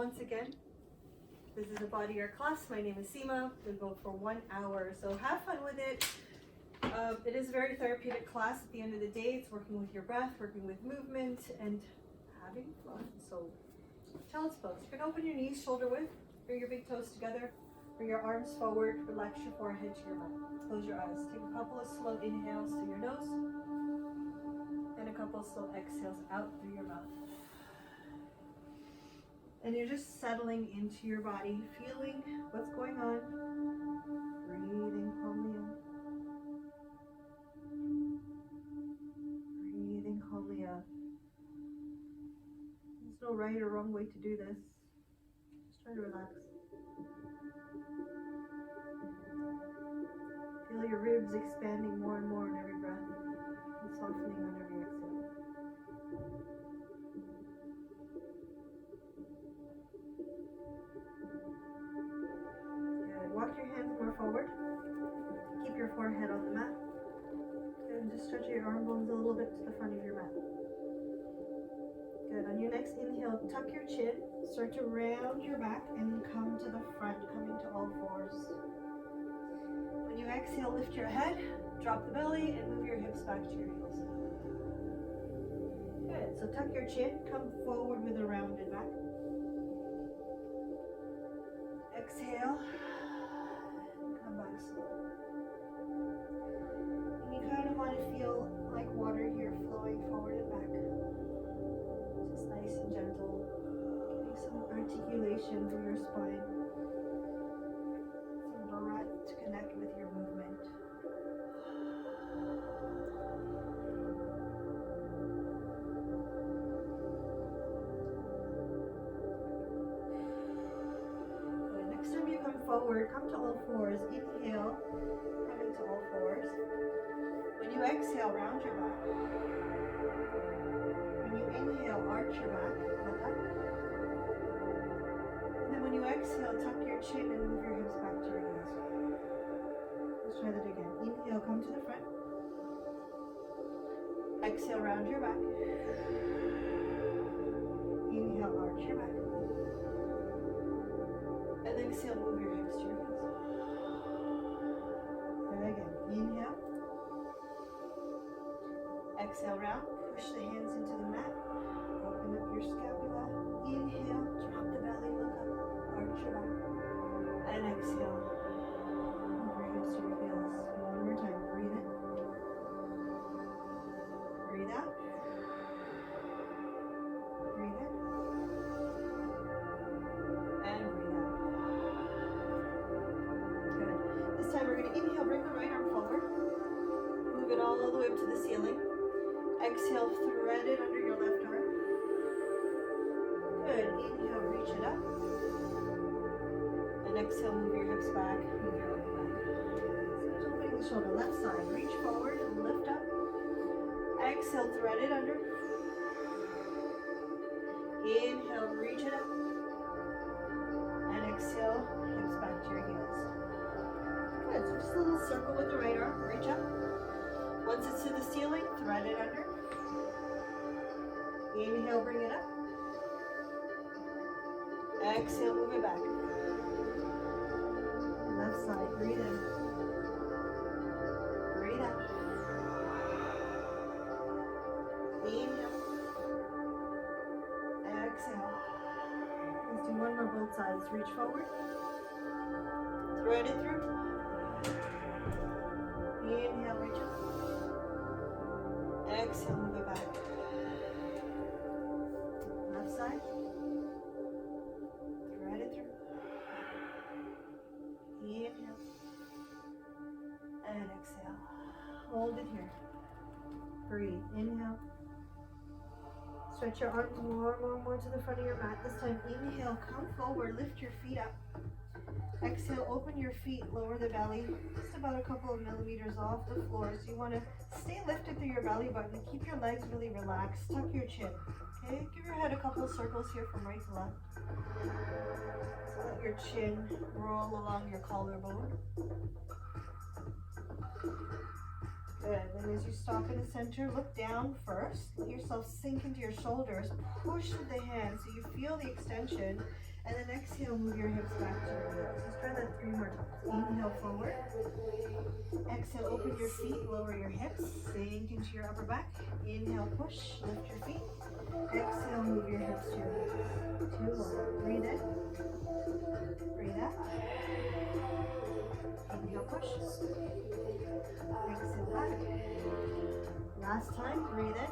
once again, this is a body art class. My name is Seema. We'll go for 1 hour, so have fun with it. It is a very therapeutic class. At the end of the day, it's working with your breath, working with movement, and having fun. So child's pose. You can open your knees shoulder width, bring your big toes together, bring your arms forward, relax your forehead to your butt. Close your eyes. Take a couple of slow inhales through your nose, and a couple of slow exhales out through your mouth. And you're just settling into your body, feeling what's going on. Breathing calmly in. Breathing calmly out. There's no right or wrong way to do this. Just try to relax. Feel your ribs expanding more and more on every breath, and softening on every exhale. Good. Walk your hands more forward. Keep your forehead on the mat. Good. And just stretch your arm bones a little bit to the front of your mat. Good. On your next inhale, tuck your chin. Start to round your back and come to the front, coming to all fours. When you exhale, lift your head, drop the belly, and move your hips back to your heels. Good. So tuck your chin, come forward with a rounded back. Exhale, come back slow. And you kind of want to feel like water here flowing forward and back. Just nice and gentle, getting some articulation through your spine. Some breath to connect with your movement. Good. Next time you come forward, come to all fours. Inhale, coming to all fours. When you exhale, round your back. When you inhale, arch your back, look up. And then when you exhale, tuck your chin and move your hips back to your heels. Let's try that again. Inhale, come to the front. Exhale, round your back. Inhale, arch your back. And then exhale, move your hips to your heels. And again, inhale. Exhale, round. Push the hands into the mat. Open up your scapula. Inhale, drop the belly, look up, arch your back. And exhale, move your hips to your heels. One more time. Breathe in. Breathe out. Breathe in. And breathe out. Good. This time we're going to inhale, bring the right arm forward. Move it all the way up to the ceiling. Exhale, thread it under your left arm. Good. Inhale, reach it up. And exhale, move your hips back, move your arm back. So opening the shoulder, left side. Reach forward and lift up. Exhale, thread it under. Inhale, reach it up. And exhale, hips back to your heels. Good. So just a little circle with the right arm. Reach up. Once it's to the ceiling, thread it under. Inhale, bring it up. Exhale, move it back. Left side, breathe in. Breathe out. Inhale. Exhale. Let's do one more both sides. Reach forward. Thread it through. Inhale, reach up. Exhale, move it back. Left side. Thread it through. Inhale. And exhale. Hold it here. Breathe. Inhale. Stretch your arms more to the front of your mat. This time, inhale, come forward, lift your feet up. Exhale, open your feet, lower the belly, just about a couple of millimeters off the floor. So you want to stay lifted through your belly button. Keep your legs really relaxed. Tuck your chin. Okay, give your head a couple of circles here from right to left. So let your chin roll along your collarbone. Good. Then as you stop in the center, look down first. Let yourself sink into your shoulders. Push with the hands so you feel the extension. And then exhale, move your hips back to your heels. Let's try that 3 more times. Inhale forward. Exhale, open your feet, lower your hips. Sink into your upper back. Inhale, push, lift your feet. Exhale, move your hips to your heels. 2 more. Breathe in. Breathe out. Inhale, push. Exhale, back. Last time, breathe in.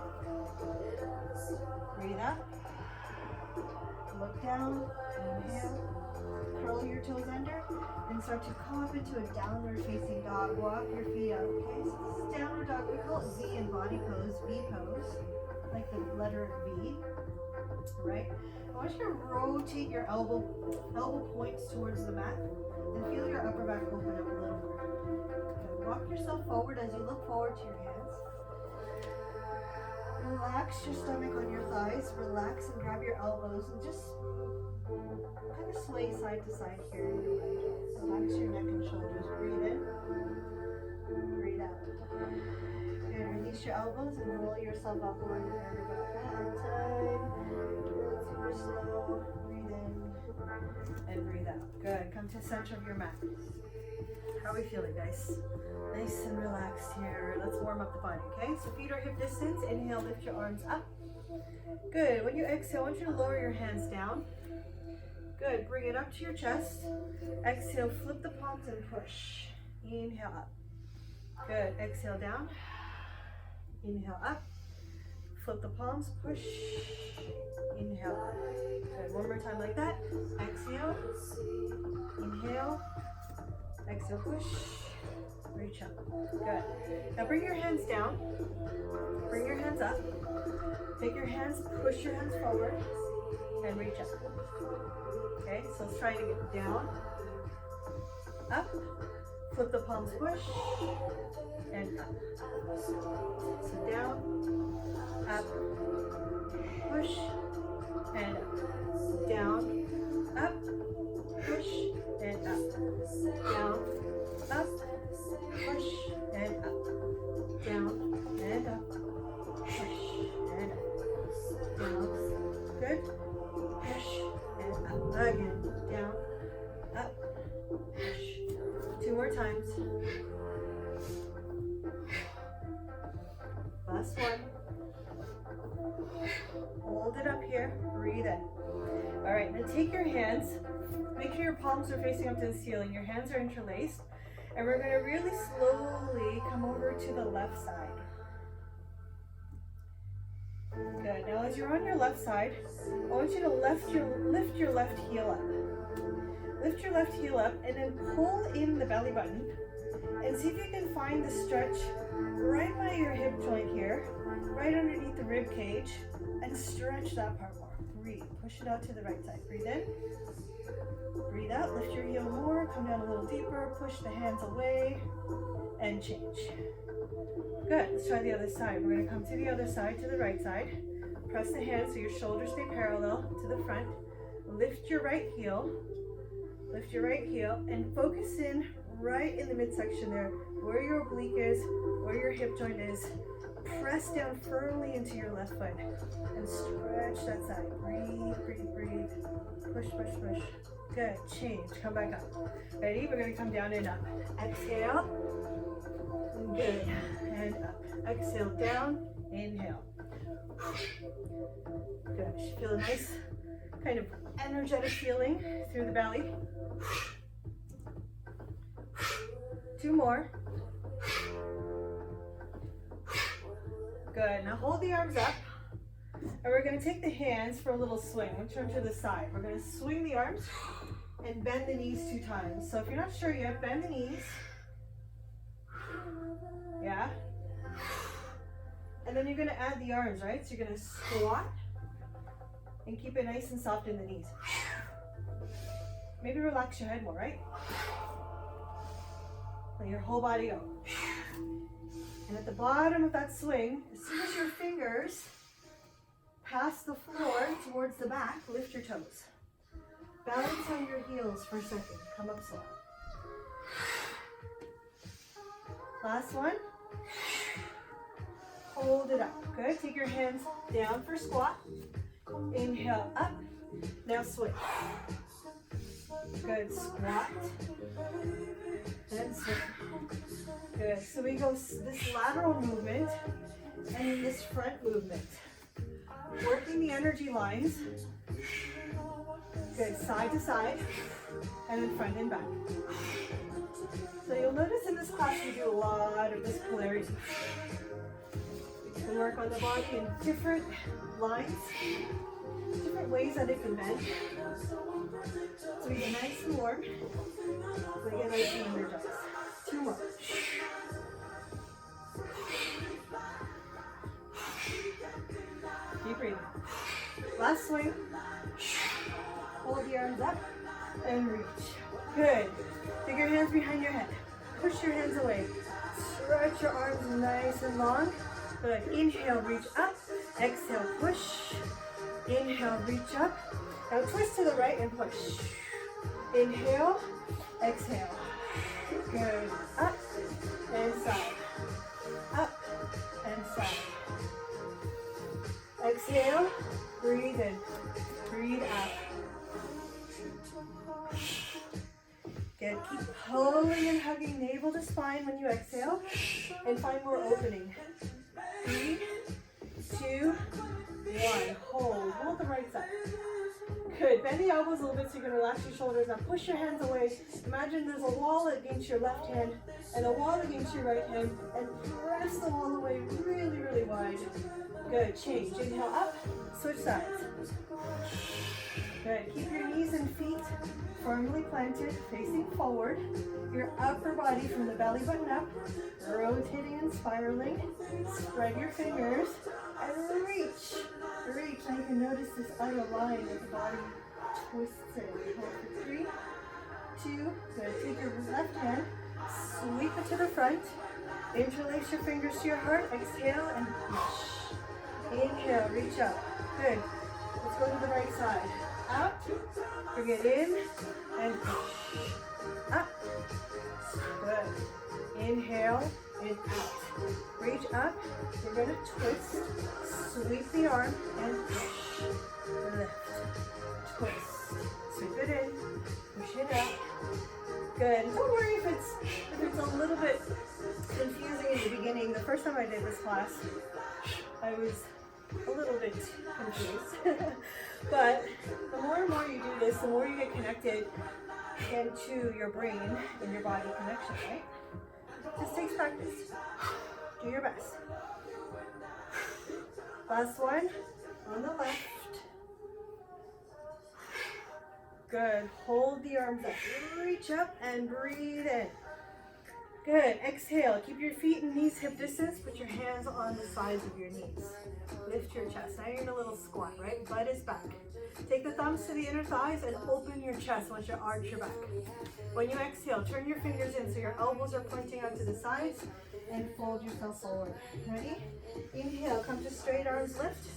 Breathe out. Look down. Inhale. Curl your toes under. And start to come up into a downward facing dog. Walk your feet out. Okay, so this is downward dog. We call it V in body pose, V pose. Like the letter V. Right? I want you to rotate your elbow points towards the mat. And feel your upper back open up a little more. Okay, walk yourself forward as you look forward to your hands. Relax your stomach on your thighs. Relax and grab your elbows and just kind of sway side to side here in your right. Relax your neck and shoulders. Breathe in. Breathe out. Good. Release your elbows and roll yourself up one arm at a time. Super slow. Breathe in and breathe out. Good. Come to the center of your mat. How are we feeling, guys? Nice and relaxed here. Let's warm up the body, okay? So feet are hip distance. Inhale, lift your arms up. Good. When you exhale, I want you to lower your hands down. Good. Bring it up to your chest. Exhale, flip the palms and push. Inhale up. Good. Exhale down. Inhale up. Flip the palms, push. Inhale up. Good. One more time like that. Exhale. Inhale. Exhale, push. Reach up. Good. Now bring your hands down. Bring your hands up. Take your hands, push your hands forward, and reach up. Okay, so let's try to get down, up, flip the palms, push, and up. So down, up, push, and up. Down, up, push, and up. Down, up, push, and up. Down, and up, push, and up. Down, good, push, and up. Again, down, up, push. 2 more times. Last one. Hold it up here, breathe in. All right, now take your hands, make sure your palms are facing up to the ceiling, your hands are interlaced, and we're gonna really slowly come over to the left side. Good, now as you're on your left side, I want you to lift your left heel up. Lift your left heel up and then pull in the belly button and see if you can find the stretch right by your hip joint here, right underneath the rib cage, and stretch that part more. Breathe, push it out to the right side. Breathe in, breathe out, lift your heel more, come down a little deeper, push the hands away, and change. Good, let's try the other side. We're gonna come to the other side, to the right side. Press the hands so your shoulders stay parallel to the front. Lift your right heel, and focus in right in the midsection there, where your oblique is, where your hip joint is. Press down firmly into your left foot and stretch that side. Breathe, breathe, breathe. Push, push, push. Good, change, come back up. Ready? We're gonna come down and up. Exhale, good, and up. Exhale, down, inhale. Good, feel a nice kind of energetic feeling through the belly. 2 more. Good, now hold the arms up, and we're gonna take the hands for a little swing. We'll turn to the side. We're gonna swing the arms and bend the knees 2 times. So if you're not sure yet, bend the knees. Yeah. And then you're gonna add the arms, right? So you're gonna squat and keep it nice and soft in the knees. Maybe relax your head more, right? Let your whole body go. And at the bottom of that swing, as soon as your fingers pass the floor towards the back, lift your toes. Balance on your heels for a second. Come up slow. Last one. hold it up. Good. Take your hands down for squat. Inhale up. Now switch. Good. Squat and switch. Good. So we go this lateral movement and then this front movement. Working the energy lines. Good. Side to side and then front and back. So you'll notice in this class we do a lot of this polarity. We work on the body in different lines, different ways that it can bend. So we get nice and warm. We get nice and energized. 2 more. Keep breathing. Last swing. Hold the arms up and reach. Good. Take your hands behind your head. Push your hands away. Stretch your arms nice and long. Good. Inhale, reach up. Exhale, push. Inhale, reach up. Now twist to the right and push. Inhale, exhale. Good. Up and side. Up and side. Exhale. Breathe in. Breathe out. Good. Keep pulling and hugging navel to spine when you exhale and find more opening. 3, 2, 1. Hold. Hold the right side. Good. Bend the elbows a little bit so you can relax your shoulders. Now push your hands away. Imagine there's a wall against your left hand and a wall against your right hand, and press the wall away really, really wide. Good. Change. Inhale up. Switch sides. Good. Keep your knees and feet firmly planted, facing forward. Your upper body from the belly button up, rotating and spiraling. Spread your fingers and reach. Reach. Now you can notice this outer line of the body twists in. Hold for 3, 2. Good. Take your left hand, sweep it to the front. Interlace your fingers to your heart. Exhale and push. Inhale, reach up. Good. Let's go to the right side. Out. Bring it in and push. Up. Good. Inhale and out. Reach up. We're going to twist. Sweep the arm and push. Lift. Twist. Sweep it in. Push it out. Good. Don't worry if it's a little bit confusing in the beginning. The first time I did this class, I was a little bit confused. But the more and more you do this, the more you get connected into your brain and your body connection, right? Just takes practice. Do your best. Last one on the left. Good. Hold the arms up. Reach up and breathe in. Good. Exhale. Keep your feet and knees hip distance. Put your hands on the sides of your knees. Lift your chest. Now you're in a little squat, right? Butt is back. Take the thumbs to the inner thighs and open your chest once you arch your back. When you exhale, turn your fingers in so your elbows are pointing out to the sides and fold yourself forward. Ready? Inhale, come to straight arms, lift.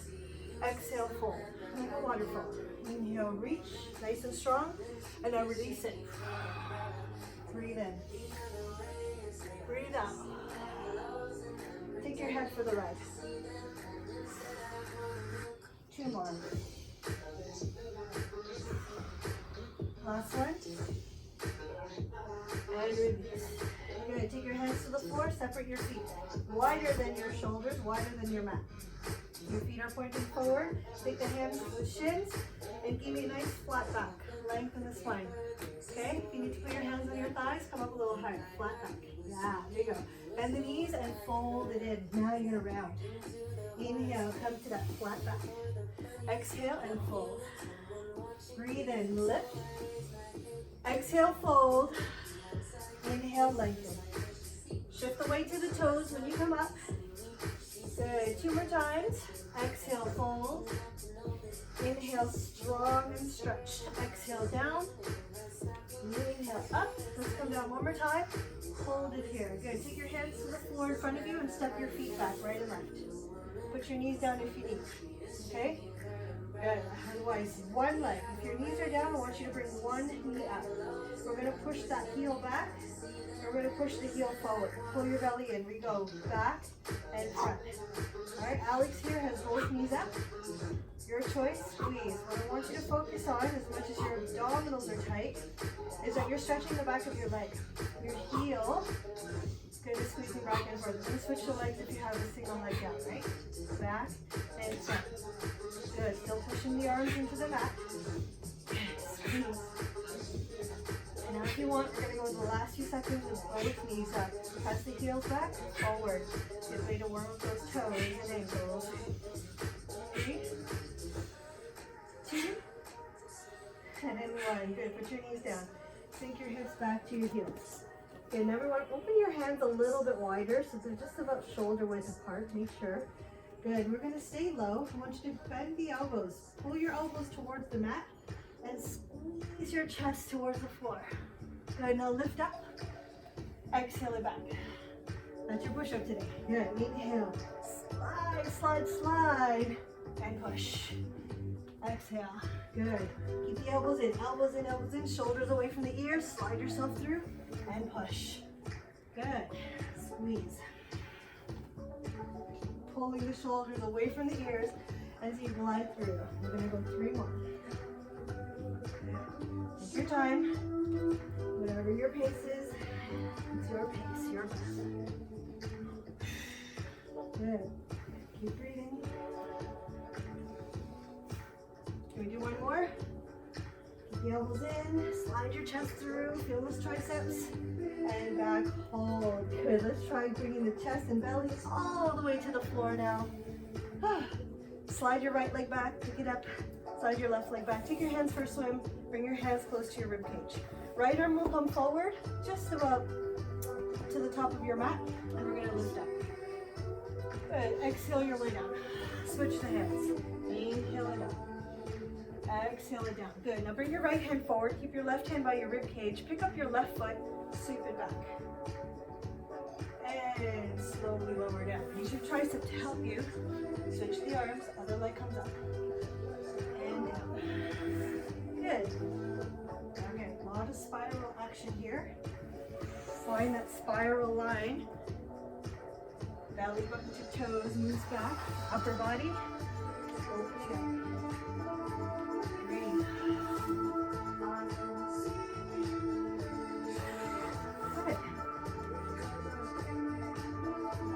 Exhale, fold. Like a waterfall. Inhale, reach, nice and strong, and now release it. Breathe in. Breathe out. Take your head for the ride. 2 more. Last one. And release. You're going to take your hands to the floor, separate your feet. Wider than your shoulders, wider than your mat. Your feet are pointing forward. Take the hands to the shins and give me a nice flat back. Lengthen the spine. Okay? If you need to put your hands on your thighs, come up a little higher. Flat back. Yeah, there you go. Bend the knees and fold it in. Now you're round. Inhale, come to that flat back. Exhale and fold. Breathe in, lift. Exhale, fold. Inhale, lengthen. Shift the weight to the toes when you come up. Good. 2 more times. Exhale, fold. Inhale, strong and stretched. Exhale, down. Inhale, up. Let's come down 1 more time. Hold it here. Good. Take your hands to the floor in front of you and step your feet back, right and left. Put your knees down if you need. Okay? Good. Otherwise, one leg. If your knees are down, I want you to bring one knee up. We're going to push that heel back We're going to push the heel forward. Pull your belly in. We go back and front. All right, Alex here has both knees up. Your choice, squeeze. What I want you to focus on, as much as your abdominals are tight, is that you're stretching the back of your leg. Your heel is going to squeezing back and forth. You're going to switch the legs if you have a single leg down, right? Back and front. Good. Still pushing the arms into the mat. Squeeze. And now if you want, we're going to go into the last few seconds with both knees up. Press the heels back, forward. Good way to warm up those toes and ankles. 3, 2, and then 1. Good. Put your knees down. Sink your hips back to your heels. Okay, number 1, open your hands a little bit wider so they're just about shoulder width apart. Make sure. Good. We're going to stay low. I want you to bend the elbows. Pull your elbows towards the mat and squeeze your chest towards the floor. Good. Now lift up. Exhale it back. That's your push-up today. Good. Inhale. Slide, slide, slide. And push. Exhale. Good. Keep the elbows in. Elbows in, elbows in. Shoulders away from the ears. Slide yourself through and push. Good. Squeeze. Pulling the shoulders away from the ears as you glide through. We're going to go 3 more. Take your time. Whatever your pace is, it's your pace, your breath. Good. Keep breathing. Can we do 1 more? Keep the elbows in, slide your chest through, feel those triceps, and back, hold. Good, let's try bringing the chest and belly all the way to the floor now. Slide your right leg back, pick it up, slide your left leg back. Take your hands for a swim, bring your hands close to your rib cage. Right arm will come forward, just about to the top of your mat, and we're gonna lift up. Good, exhale your way down. Switch the hands, inhale it up. Exhale it down. Good. Now bring your right hand forward. Keep your left hand by your rib cage. Pick up your left foot. Sweep it back. And slowly lower down. Use your tricep to help you. Switch the arms. Other leg comes up. And down. Good. Okay. A lot of spiral action here. Find that spiral line. Belly button to toes moves back. Upper body. Opening up.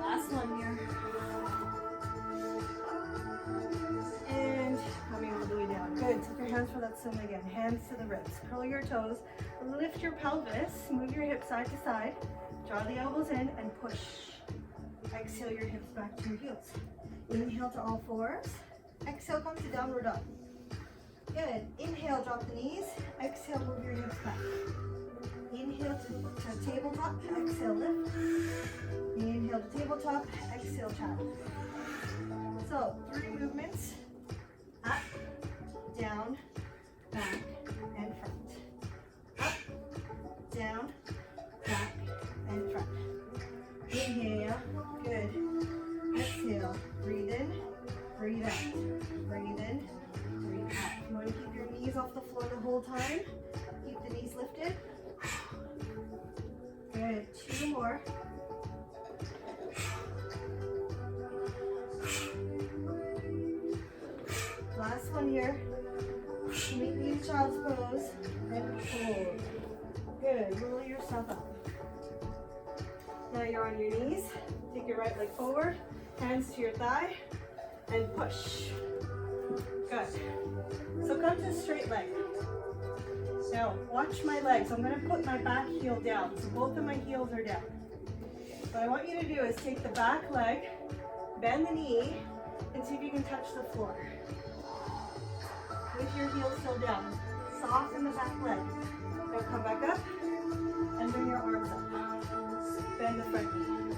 Last one here. And coming all the way down. Good. Take your hands for that swim again. Hands to the ribs. Curl your toes. Lift your pelvis. Move your hips side to side. Draw the elbows in and push. Exhale your hips back to your heels. Inhale to all fours. Exhale, come to downward dog. Good. Inhale, drop the knees. Exhale, move your hips back. Inhale to tabletop. Exhale, lift. Inhale to tabletop. Exhale, child. So 3 movements. Up, down, back, and front. Up, down, back, and front. Inhale. Good. Exhale. Breathe in. Breathe out. Breathe in. Breathe out. You want to keep your knees off the floor the whole time. Keep the knees lifted. Good. 2 more. Last one here. Meet me in child's pose and hold. Good. Roll yourself up. Now you're on your knees. Take your right leg forward, hands to your thigh, and push. Good. So come to straight leg. Now watch my legs. I'm going to put my back heel down. So both of my heels are down. What I want you to do is take the back leg, bend the knee, and see if you can touch the floor. With your heels still down. Soften the back leg. Now come back up and bring your arms up. Bend the front knee.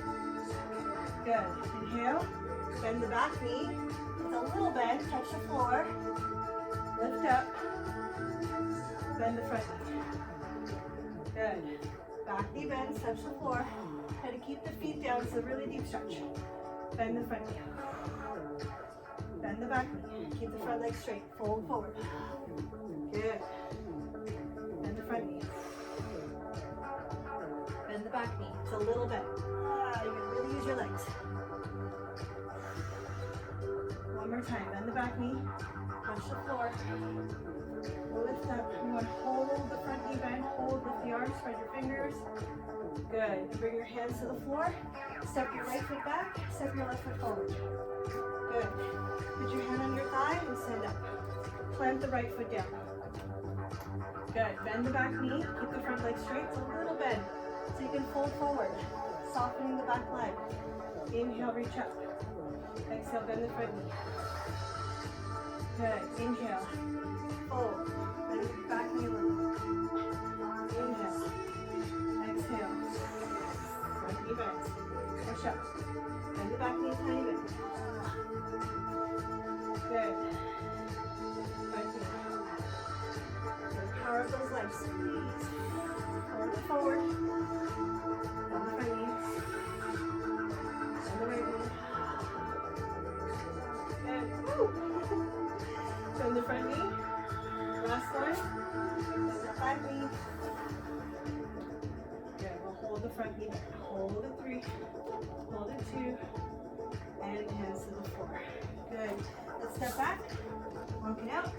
Good. Inhale. Bend the back knee. With a little bend, touch the floor. Lift up. Bend the front knee. Good. Back knee bends, touch the floor. Try to keep the feet down. It's a really deep stretch. Bend the front knee. Bend the back knee. Keep the front leg straight. Fold forward. Good. Bend the front knee. Bend the the back knee. It's a little bend. You can really use your legs. One more time. Bend the back knee. Touch the floor. Lift up. You want to hold the front knee bend. Hold, lift the arms, spread your fingers. Good. Bring your hands to the floor. Step your right foot back. Step your left foot forward. Good. Put your hand on your thigh and stand up. Plant the right foot down. Good. Bend the back knee. Keep the front leg straight. It's a little bend. So you can fold forward. Softening the back leg. Inhale, reach up. Exhale, bend the front knee. Good. Inhale. Fold. Bend the back knee a little. Inhale. Exhale. Front knee bends. Push up. Bend the back knee a tiny bit. Good. Front knee. The power of those legs. Squeeze. Forward. Bend the front knee. Bend the right knee. And woo! Bend the front knee. Last one. Bend the back knee. Good. We'll hold the front knee back. Hold it 3. Hold it 2. And hands to the floor. Good. Let's step back. Walk it out.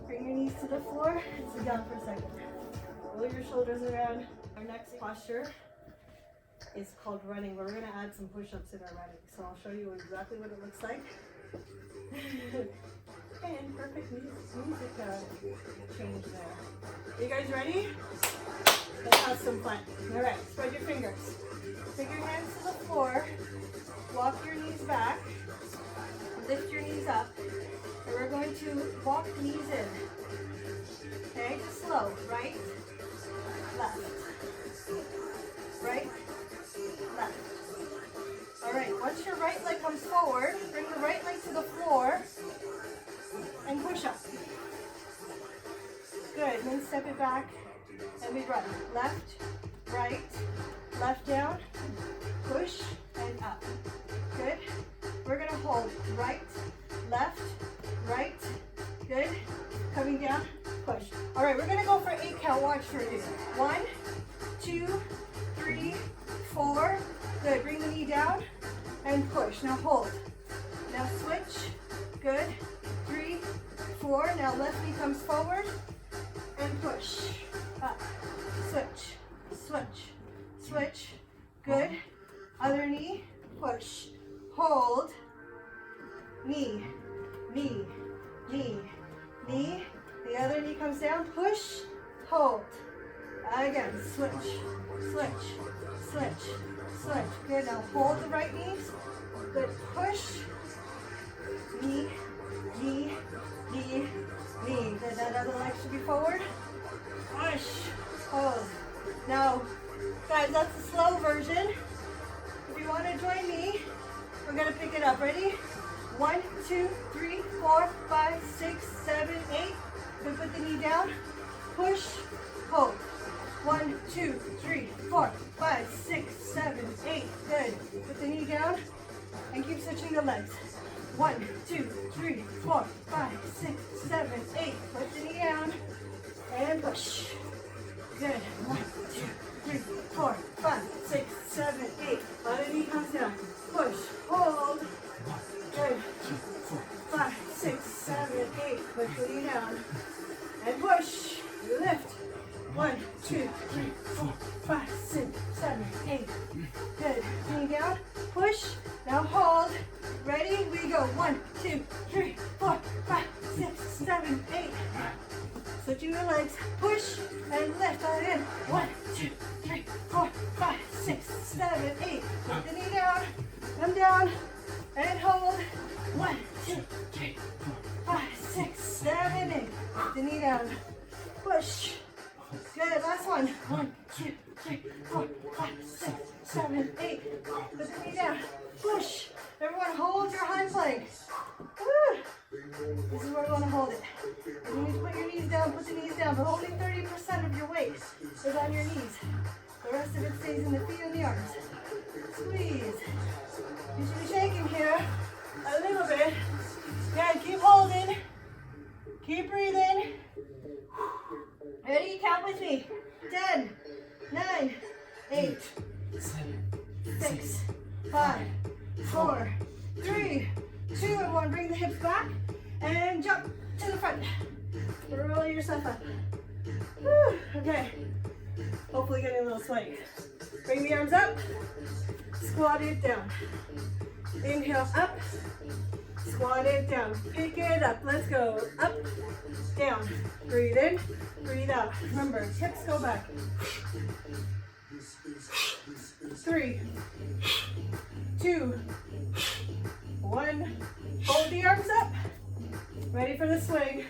Bring your knees to the floor and sit down for a second. Roll your shoulders around. Our next posture is called running. We're going to add some push-ups in our running. So I'll show you exactly what it looks like. And perfect music change there. You guys ready? Let's have some fun. All right, spread your fingers. Take your hands to the floor. Walk your knees back. Lift your knees up. And we're going to walk knees in. Okay, just slow. Right, left. Right, left. All right, once your right leg comes forward, bring the right leg to the floor and push up. Good, then step it back and we run. Left, right, left down, push and up. Good. We're gonna hold right, left, right, good. Coming down, push. All right, we're gonna go for 8 count. Watch for you. 1, 2, 3, 4. Good. Bring the knee down and push. Now hold. Now switch. Good. 3, 4. Now left knee comes forward and push. Up. Switch. Switch. Switch. Good. Other knee. Push. Hold. Knee. Knee. Knee. Knee. The other knee comes down. Push. Hold. Again. Switch. Switch. Switch. Switch. Good. Now hold the right knee. Good. Push. Knee. Knee. Knee. Knee. Good. That other leg should be forward. Push. Hold. Now, guys, that's the slow version. If you want to join me, we're going to pick it up. Ready? 1, 2, 3, 4, 5, 6, 7, 8. Good. Put the knee down. Push. Hold. 1, 2, 3, 4, 5, 6, 7, 8. Good. Put the knee down and keep switching the legs. 1, 2, 3, 4, 5, 6, 7, 8. Put the knee down and push. Good. 1, 2, 3, 4, 5, 6, 7, 8. Other knee comes down. Push. Hold. Good. 5, 6, 7, 8. Put the knee down and push. Lift. 1, 2, 3, 4, 5, 6, 7, 8. Good. Knee down. Push. Now hold. Ready? We go. 1, 2, 3, 4, 5, 6, 7, 8. Switching your legs. Push and lift that in. 1, 2, 3, 4, 5, 6, 7, 8. Put the knee down. Come down and hold. 1, 2, 3, 4, 5, 6, 7, 8. Put the knee down. Push. Good. Last one. 1, 2, 3, 4, 5, 6, 7, 8. Put the knee down. Push. Everyone hold your hind leg. Woo. This is where we want to hold it. You need to put your knees down, put the knees down, but only 30% of your weight is on your knees. The rest of it stays in the feet and the arms. Squeeze. You should be shaking here a little bit. Good, keep holding. Keep breathing. Ready? Count with me. 10, 9, 8, 6, 5, 4, 3, 2, and 1. Bring the hips back and jump to the front. Roll yourself up. Whew. Okay. Hopefully getting a little sweaty. Bring the arms up. Squat it down. Inhale up. Squat it down. Pick it up. Let's go. Up, down. Breathe in, breathe out. Remember, hips go back. 3, 2, 1. Hold the arms up. Ready for the swing.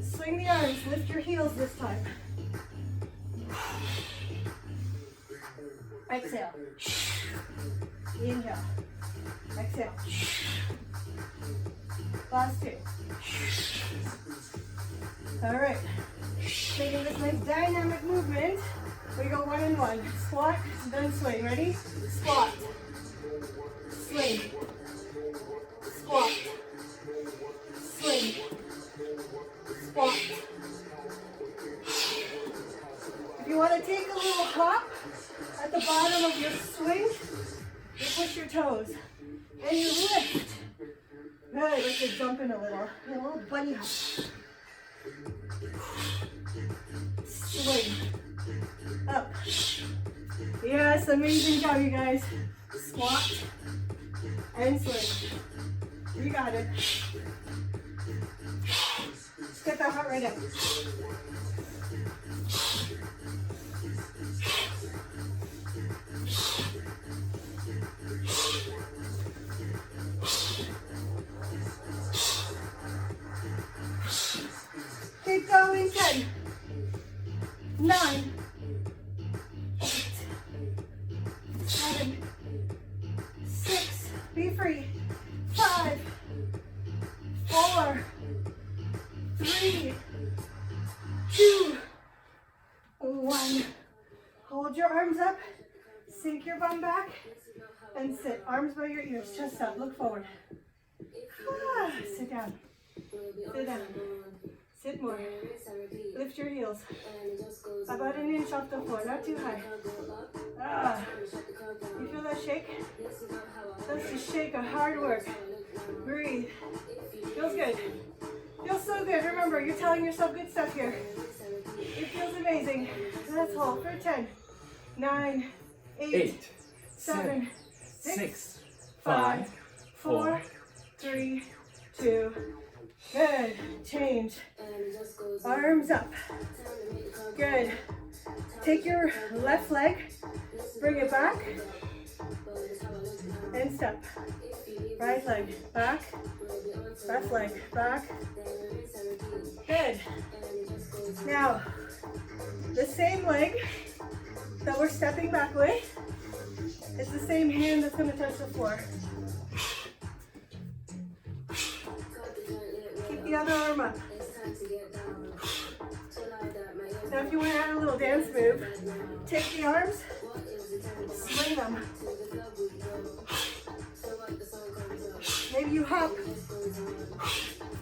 Swing the arms. Lift your heels this time. Exhale. Inhale. Exhale. Last 2. All right. Taking this nice dynamic movement. We go 1 and 1. Squat, then swing. Ready? Squat. Swing. Squat. Swing. Squat. If you want to take a little hop at the bottom of your swing, you push your toes and you lift. Good, like you're jumping a little bunny hop. Swing. Up. Yes, amazing job, you guys. Squat and swing. You got it. Just get that heart rate up. Keep going. 10, 9, 8, 7, 6, be free. 5, 4, 3, 2, 1. Hold your arms up, sink your bum back, and sit. Arms by your ears, chest up, look forward. Sit down. Sit down. Sit more. Lift your heels. About an inch off the floor, not too high. You feel that shake? That's the shake of hard work. Breathe. Feels good. Feels so good. Remember, you're telling yourself good stuff here. It feels amazing. Let's hold for 10, 9, 8, 7, 6, 5, 4, 3, 2. Good. Change. Arms up. Good. Take your left leg, bring it back, and step. Right leg back, left leg back. Good. Now, the same leg that we're stepping back with is the same hand that's going to touch the floor. Keep the other arm up. Now if you want to add a little dance move, take the arms, swing them. Maybe you hop,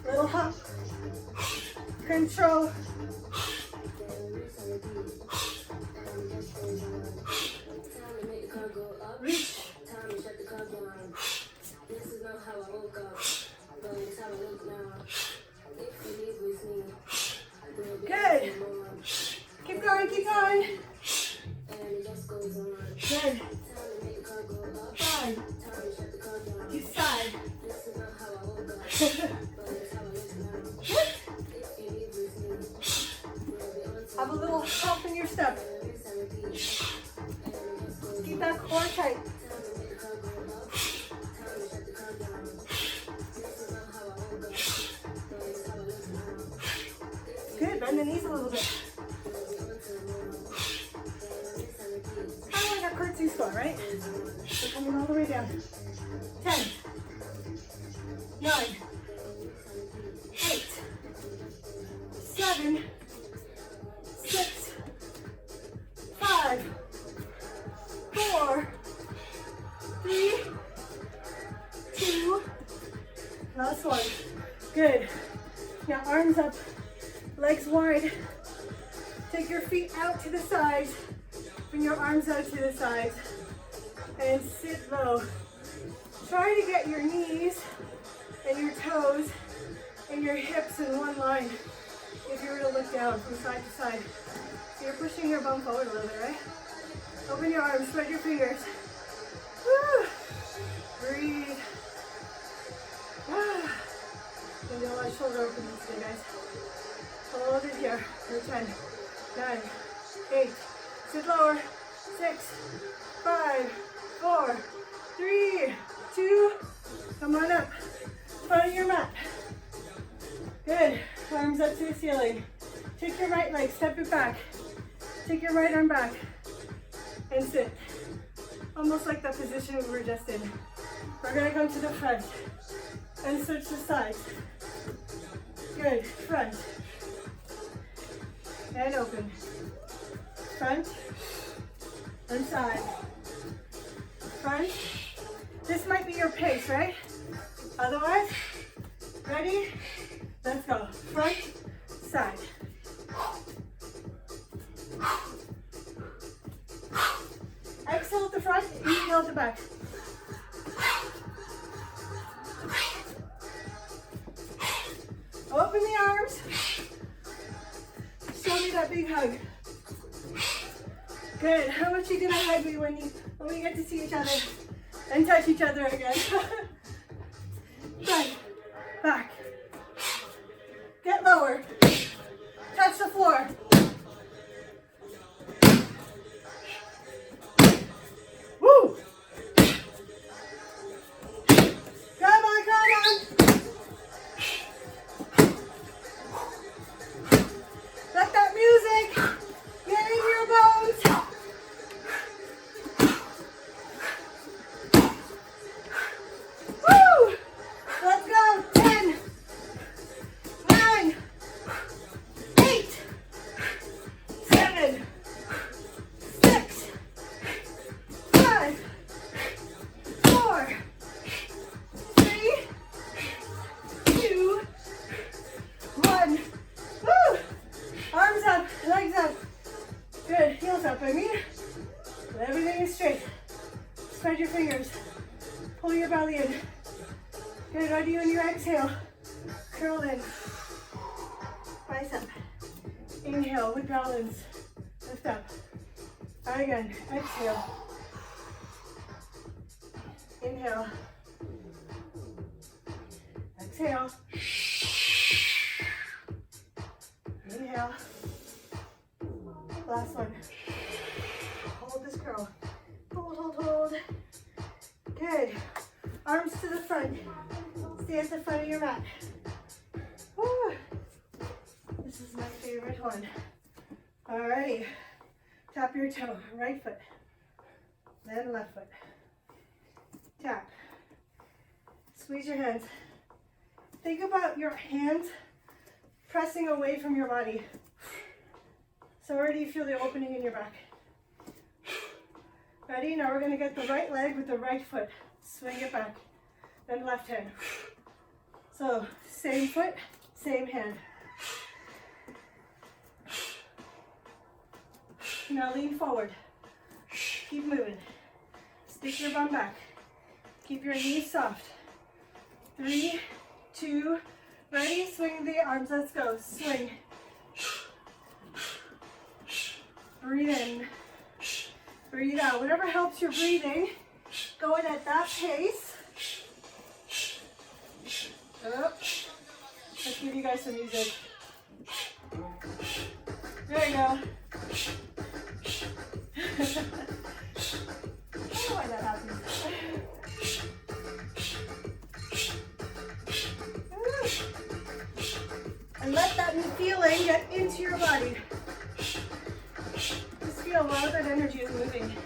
little hop, control. Reach. Good. Keep going, keep going. Good. 5. Each side. Have a little help in your step. Keep that core tight. Good, bend the knees a little bit. Kind of like a curtsy squat, right? We're coming all the way down. 10, 9, 8, 7, 6, 5, 4, 3, 2, last one. Good. Now arms up, legs wide. Take your feet out to the sides. Bring your arms out to the sides and sit low. Try to get your knees and your toes and your hips in one line if you were to look down from side to side. So you're pushing your bum forward a little bit, right? Open your arms, spread your fingers. Woo. Breathe. Gonna do a lot of shoulder openings today, guys. Hold it here for 10, 9, 8, sit lower, 6, 5, 4, 3, 2, come on up, front of your mat. Good, arms up to the ceiling. Take your right leg, step it back. Take your right arm back and sit. Almost like the position we were just in. We're gonna come to the front and switch the sides. Good, front and open. Front and side. Front. This might be your pace, right? Otherwise, ready? Let's go. Front, side. Exhale at the front, inhale at the back. Open the arms. Show me that big hug. Good. How much are you gonna hug me when we get to see each other and touch each other again? Front, back. Get lower. Touch the floor. Woo! Come on, come on. Let that music get in your bones. Woo! Let's go. 10, 9, 8, 7, 6, 5, 4, 3, 2, 1. Woo! Arms up, legs up. Good, heels up, I mean. Everything is straight. Spread your fingers. Pull your belly in. Good, ready on your exhale. Curl in. Bicep. Inhale with balance. Lift up. And again, exhale. Inhale. Exhale. Inhale. Last one. Hold this curl. Hold, hold, hold. Good. Arms to the front. Stay at the front of your mat. Woo. This is my favorite one. Alrighty. Tap your toe. Right foot. Then left foot. Tap. Squeeze your hands. Think about your hands pressing away from your body. So already you feel the opening in your back. Ready? Now we're going to get the right leg with the right foot. Swing it back. Then left hand. So same foot, same hand. Now lean forward. Keep moving. Stick your bum back. Keep your knees soft. 3, 2, ready? Swing the arms. Let's go. Swing. Breathe in. Breathe out. Whatever helps your breathing, going at that pace. Oh. Let's give you guys some music. There you go. I don't know why that happens. And let that feeling get into your body. Just feel a lot of that energy is moving.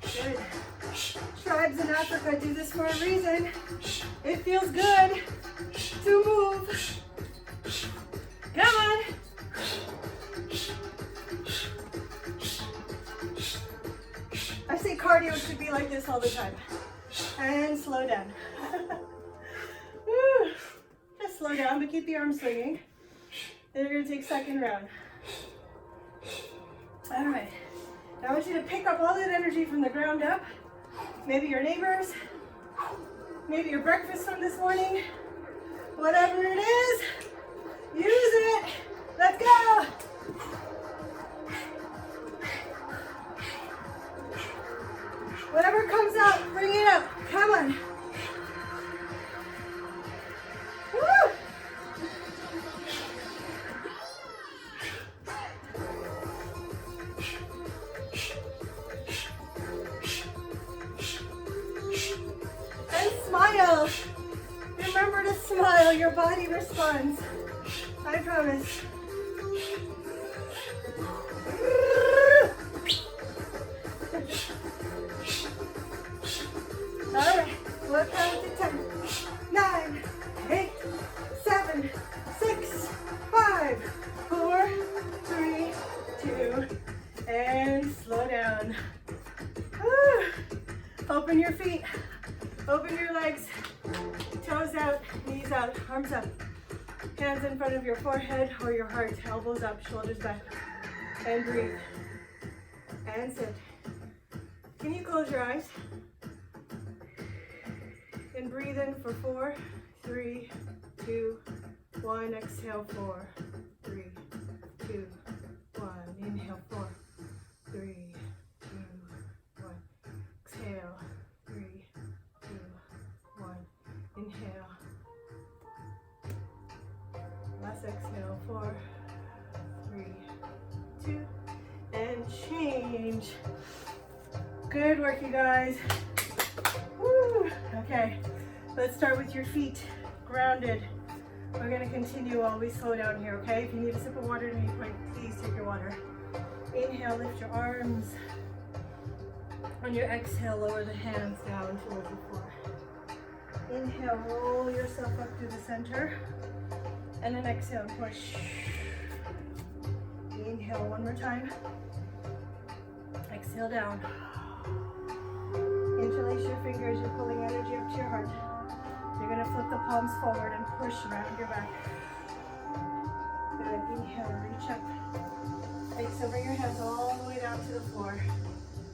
Good. Tribes in Africa do this for a reason. It feels good to move. Come on. I say cardio should be like this all the time. And slow down. Woo. slow down, but keep the arms swinging. Then you're gonna take second round. All right, now I want you to pick up all that energy from the ground up. Maybe your neighbors, maybe your breakfast from this morning, whatever it is, use it. Let's go. Whatever comes up, bring it up. Come on. Woo! And smile. Remember to smile. Your body responds. I promise. All right, we'll count to 10, 9, 8, 7, 6, 5, 4, 3, 2, and slow down. Woo. Open your feet, open your legs, toes out, knees out, arms up, hands in front of your forehead or your heart, elbows up, shoulders back, and breathe, and sit. Can you close your eyes? And breathe in for 4, 3, 2, 1. Exhale, 4, 3, 2, 1. Inhale, 4, 3, 2, 1. Exhale, 3, 2, 1. Inhale. Last exhale, 4, 3, 2, and change. Good work, you guys. Woo. Okay, let's start with your feet grounded. We're gonna continue while we slow down here, okay? If you need a sip of water at any point, please take your water. Inhale, lift your arms. On your exhale, lower the hands down towards the floor. Inhale, roll yourself up through the center. And then exhale, push. Inhale one more time. Exhale down. Interlace your fingers, you're pulling energy up to your heart. You're gonna flip the palms forward and push around your back. Good, inhale, reach up. Exhale, bring your hands all the way down to the floor.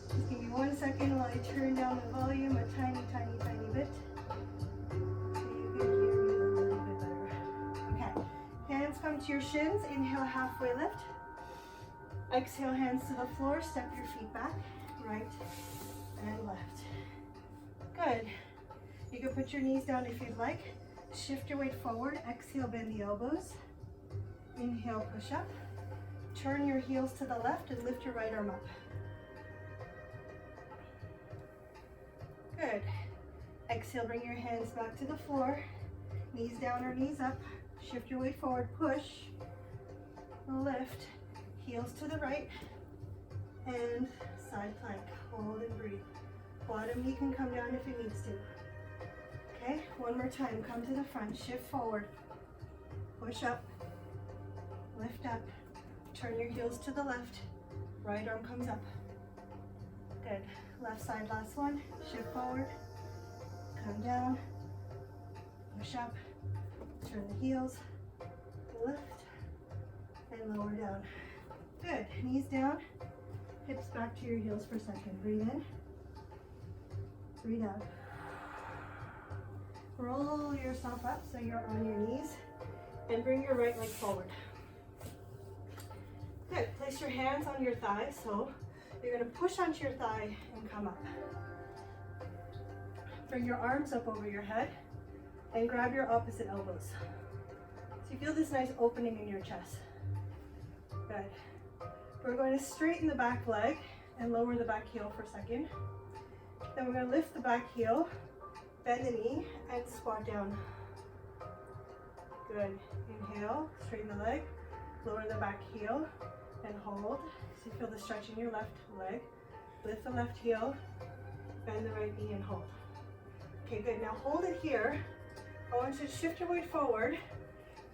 Just give me 1 second while I turn down the volume a tiny, tiny, tiny bit. So you can hear me a little bit better. Okay, hands come to your shins, inhale, halfway lift. Exhale, hands to the floor, step your feet back, right and left. Good. You can put your knees down if you'd like. Shift your weight forward. Exhale, bend the elbows. Inhale, push up. Turn your heels to the left and lift your right arm up. Good. Exhale, bring your hands back to the floor. Knees down or knees up. Shift your weight forward, push, lift, heels to the right, and side plank. Hold and breathe. Bottom knee can come down if it needs to. Okay, one more time. Come to the front, shift forward, push up, lift up, turn your heels to the left, right arm comes up. Good. Left side, last one. Shift forward, come down, push up, turn the heels, lift, and lower down. Good. Knees down, hips back to your heels for a second. Breathe in, breathe out. Roll yourself up so you're on your knees and bring your right leg forward. Good. Place your hands on your thighs, so you're going to push onto your thigh and come up. Bring your arms up over your head and grab your opposite elbows. So you feel this nice opening in your chest. Good. We're going to straighten the back leg and lower the back heel for a second. Then we're going to lift the back heel, bend the knee, and squat down. Good. Inhale, straighten the leg, lower the back heel, and hold. So you feel the stretch in your left leg. Lift the left heel, bend the right knee, and hold. Okay, good. Now hold it here. I want you to shift your weight forward,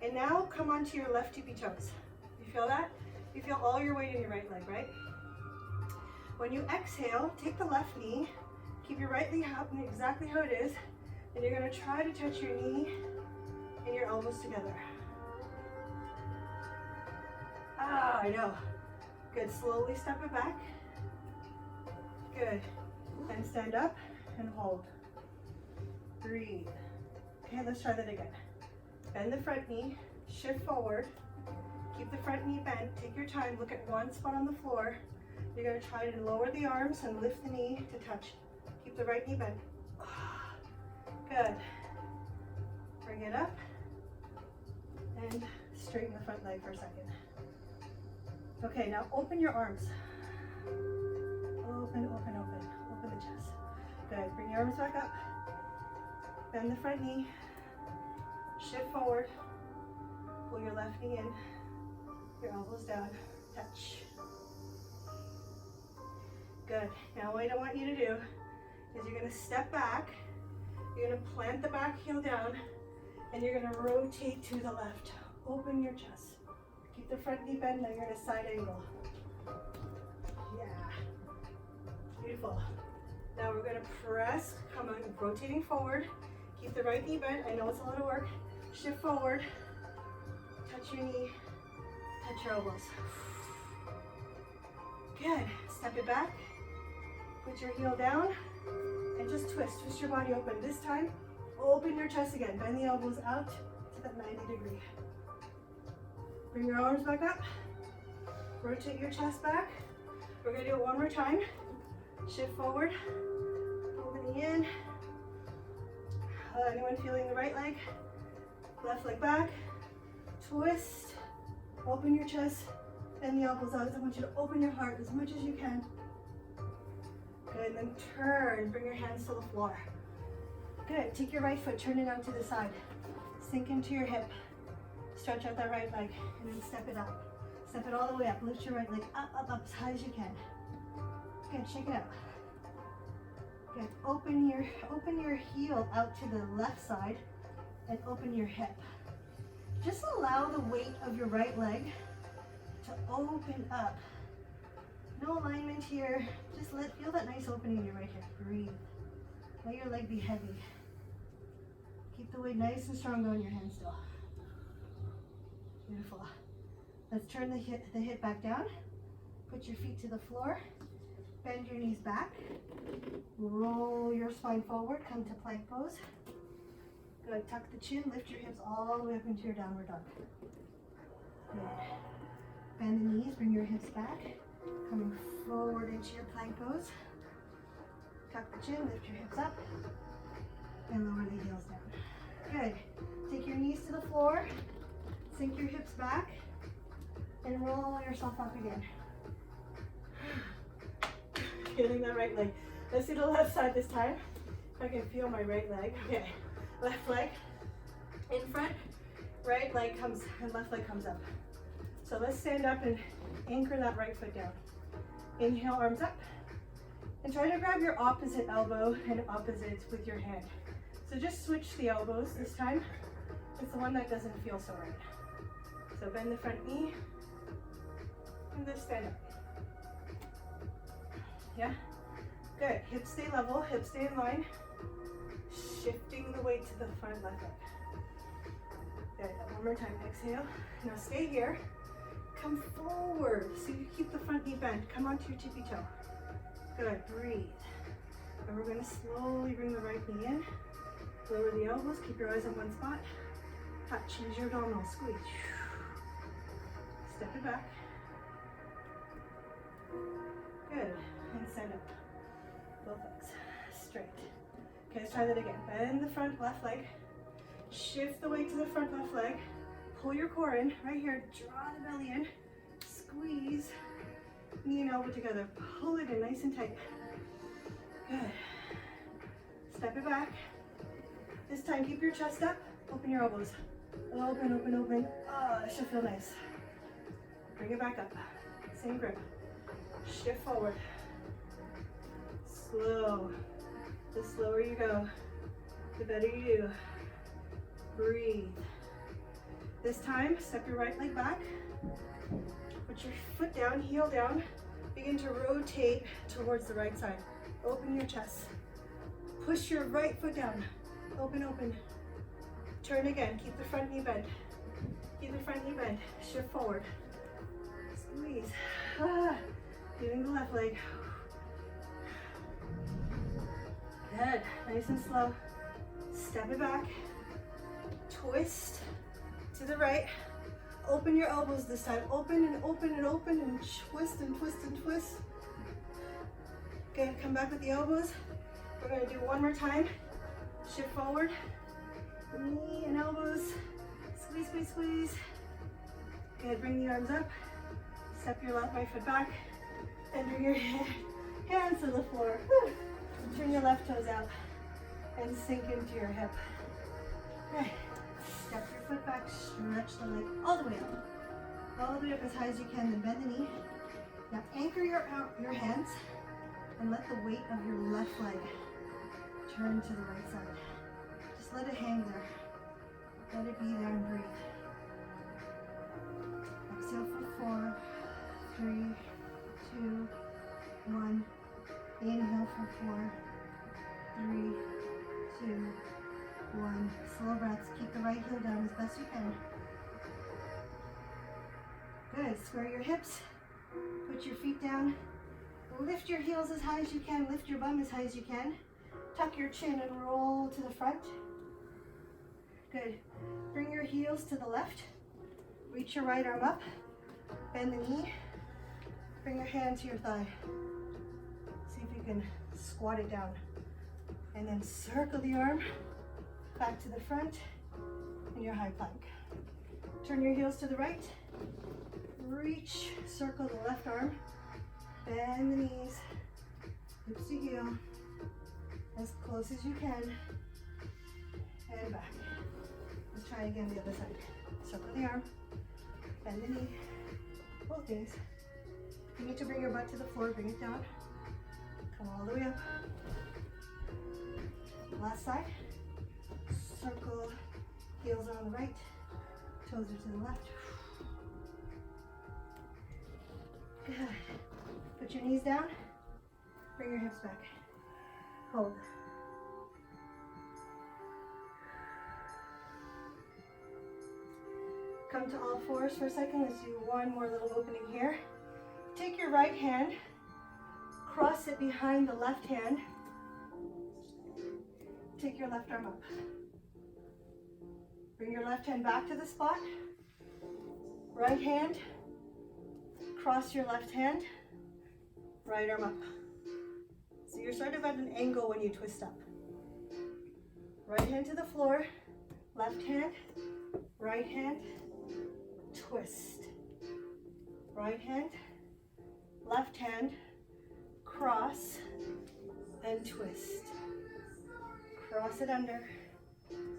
and now come onto your left tippy toes. You feel that? You feel all your weight in your right leg, right? When you exhale, take the left knee, keep your right knee up exactly how it is, and you're going to try to touch your knee and your elbows together. Ah, I know. Good, slowly step it back. Good, and stand up and hold. Breathe. Okay, let's try that again. Bend the front knee, shift forward. Keep the front knee bent, take your time, look at one spot on the floor. You're gonna try to lower the arms and lift the knee to touch. Keep the right knee bent. Good. Bring it up and straighten the front leg for a second. Okay, now open your arms. Open, open, open. Open the chest. Good, bring your arms back up. Bend the front knee. Shift forward. Pull your left knee in. Your elbows down. Touch. Good. Now what I want you to do is you're going to step back. You're going to plant the back heel down. And you're going to rotate to the left. Open your chest. Keep the front knee bent. Now you're in a side angle. Yeah. Beautiful. Now we're going to press. Come on, rotating forward. Keep the right knee bent. I know it's a lot of work. Shift forward. Touch your knee. Touch your elbows. Good. Step it back. Put your heel down. And just twist. Twist your body open. This time, open your chest again. Bend the elbows out to that 90 degree. Bring your arms back up. Rotate your chest back. We're going to do it one more time. Shift forward. Pull the knee in. Anyone feeling the right leg? Left leg back. Twist. Open your chest. Bend the elbows out. I want you to open your heart as much as you can. Good. And then turn. Bring your hands to the floor. Good. Take your right foot. Turn it out to the side. Sink into your hip. Stretch out that right leg. And then step it up. Step it all the way up. Lift your right leg up, up, up as high as you can. Good. Shake it out. Good. Open your heel out to the left side and open your hip. Just allow the weight of your right leg to open up. No alignment here. Just feel that nice opening in your right hip. Breathe. Let your leg be heavy. Keep the weight nice and strong on your hands still. Beautiful. Let's turn the hip back down. Put your feet to the floor. Bend your knees back. Roll your spine forward. Come to plank pose. Good. Tuck the chin. Lift your hips all the way up into your downward dog. Good. Bend the knees. Bring your hips back. Coming forward into your plank pose. Tuck the chin. Lift your hips up. And lower the heels down. Good. Take your knees to the floor. Sink your hips back. And roll yourself up again. Feeling that right leg. Let's do the left side this time. If I can feel my right leg. Okay. Left leg in front. Right leg comes and left leg comes up. So let's stand up and anchor that right foot down. Inhale, arms up. And try to grab your opposite elbow and opposite with your hand. So just switch the elbows this time. It's the one that doesn't feel so right. So bend the front knee. And just stand up. Yeah? Good. Hips stay level, hips stay in line. Shifting the weight to the front left leg. Good. One more time. Exhale. Now stay here. Come forward so you keep the front knee bent. Come onto your tippy toe. Good. Breathe. And we're going to slowly bring the right knee in. Lower the elbows. Keep your eyes on one spot. Touch. Use your abdominal. Squeeze. Step it back. Good. And stand up. Both legs straight. Okay, let's try that again. Bend the front left leg. Shift the weight to the front left leg. Pull your core in. Right here. Draw the belly in. Squeeze. Knee and elbow together. Pull it in nice and tight. Good. Step it back. This time, keep your chest up. Open your elbows. Open, open, open. Oh, that should feel nice. Bring it back up. Same grip. Shift forward. Slow. The slower you go, the better you do. Breathe. This time, step your right leg back. Put your foot down, heel down. Begin to rotate towards the right side. Open your chest. Push your right foot down. Open, open. Turn again, keep the front knee bent. Keep the front knee bent, shift forward. Squeeze. Feeling the left leg. Good, nice and slow. Step it back. Twist to the right. Open your elbows this time. Open and open and open and twist and twist and twist. Good, come back with the elbows. We're gonna do one more time. Shift forward. Knee and elbows. Squeeze, squeeze, squeeze. Good, bring the arms up. Step your left right foot back. And bring your hands to the floor. Whew. Turn your left toes out and sink into your hip. Okay. Step your foot back, stretch the leg all the way up. All the way up as high as you can, then bend the knee. Now anchor your hands and let the weight of your left leg turn to the right side. Just let it hang there. Let it be there and breathe. Exhale for 4, 3, 2, 1. Inhale for 4, 3, 2, 1. Slow breaths. Keep the right heel down as best you can. Good. Square your hips. Put your feet down. Lift your heels as high as you can. Lift your bum as high as you can. Tuck your chin and roll to the front. Good. Bring your heels to the left. Reach your right arm up. Bend the knee. Bring your hand to your thigh. See if you can squat it down. And then circle the arm back to the front in your high plank. Turn your heels to the right. Reach, circle the left arm. Bend the knees, hips to heel, as close as you can. And back. Let's try again the other side. Circle the arm, bend the knee, both knees. You need to bring your butt to the floor, bring it down. Come all the way up. Last side. Circle, heels are on the right, toes are to the left. Good. Put your knees down, bring your hips back. Hold. Come to all fours for a second. Let's do one more little opening here. Take your right hand, cross it behind the left hand. Take your left arm up. Bring your left hand back to the spot. Right hand, cross your left hand, right arm up. So you're sort of at an angle when you twist up. Right hand to the floor, left hand, right hand, twist. Right hand, left hand, cross, and twist. Cross it under,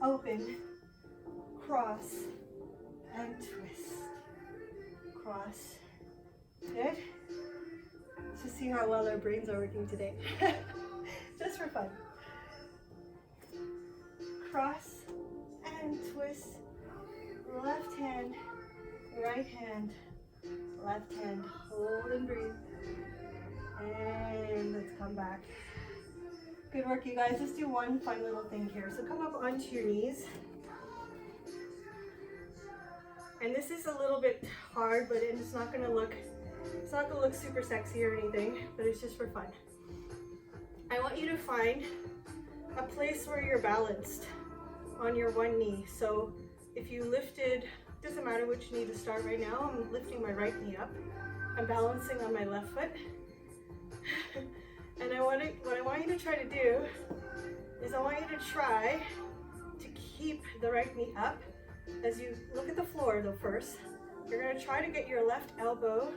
open, cross, and twist. Cross. Good. Let's just see how well our brains are working today. Just for fun. Cross and twist. Left hand, right hand, left hand. Hold and breathe. And let's come back. Good work, you guys. Let's do one fun little thing here. So come up onto your knees. And this is a little bit hard, but it's not gonna look super sexy or anything, but it's just for fun. I want you to find a place where you're balanced on your one knee. So if you lifted, doesn't matter which knee to start right now, I'm lifting my right knee up. I'm balancing on my left foot. And what I want you to try to do is I want you to try to keep the right knee up. As you look at the floor though first, you're going to try to get your left elbow